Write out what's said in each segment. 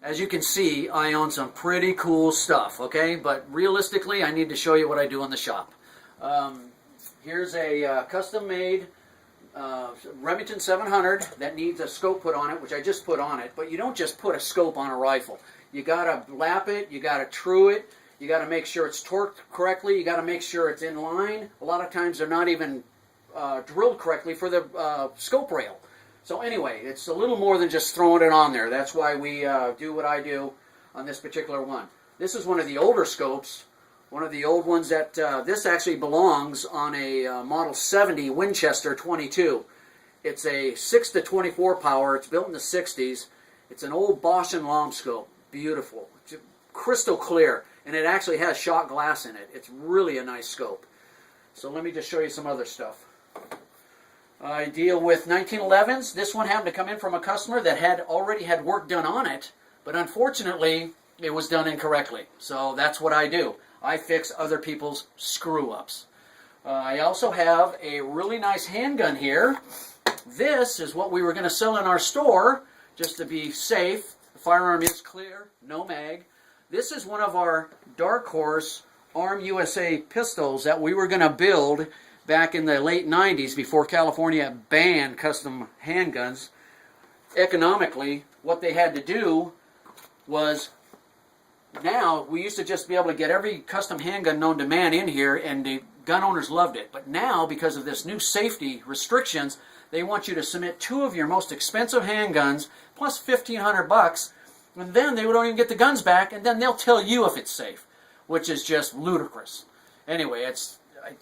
As you can see, I own some pretty cool stuff, okay? But realistically, I need to show you what I do in the shop. Here's a custom-made Remington 700 that needs a scope put on it, which I just put on it. But you don't just put a scope on a rifle. You got to lap it, you got to true it, you got to make sure it's torqued correctly, you got to make sure it's in line. A lot of times they're not even drilled correctly for the scope rail. So anyway, it's a little more than just throwing it on there. That's why we do what I do on this particular one. This is one of the older scopes, one of the old ones that this actually belongs on a Model 70 Winchester 22. It's a 6 to 24 power. It's built in the 60s. It's an old Bosch and Lomb scope. Beautiful. It's crystal clear, and it actually has shot glass in it. It's really a nice scope. So let me just show you some other stuff. I deal with 1911s. This one happened to come in from a customer that had already had work done on it, but unfortunately it was done incorrectly. So that's what I do. I fix other people's screw-ups. I also have a really nice handgun here. This is what we were going to sell in our store, just to be safe. The firearm is clear, no mag. This is one of our Dark Horse Arm USA pistols that we were going to build back in the late 90s before California banned custom handguns. Economically, what they had to do was, now we used to just be able to get every custom handgun known to man in here, and the gun owners loved it. But now, because of this new safety restrictions, they want you to submit 2 of your most expensive handguns plus $1,500, and then they don't even get the guns back, and then they'll tell you if it's safe, which is just ludicrous. Anyway,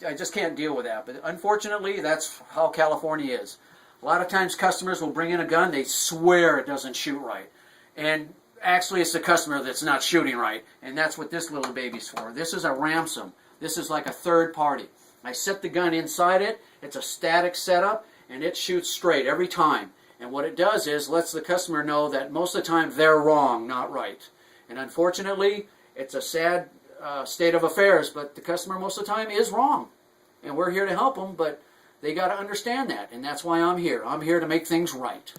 I just can't deal with that. But unfortunately, that's how California is. A lot of times customers will bring in a gun, they swear it doesn't shoot right. And actually it's the customer that's not shooting right. And that's what this little baby's for. This is a ransom. This is like a third party. I set the gun inside it. It's a static setup, and it shoots straight every time. And what it does is lets the customer know that most of the time they're wrong, not right. And unfortunately, it's a sad state of affairs, but the customer most of the time is wrong, and we're here to help them, but they got to understand that, and that's why I'm here. I'm here to make things right.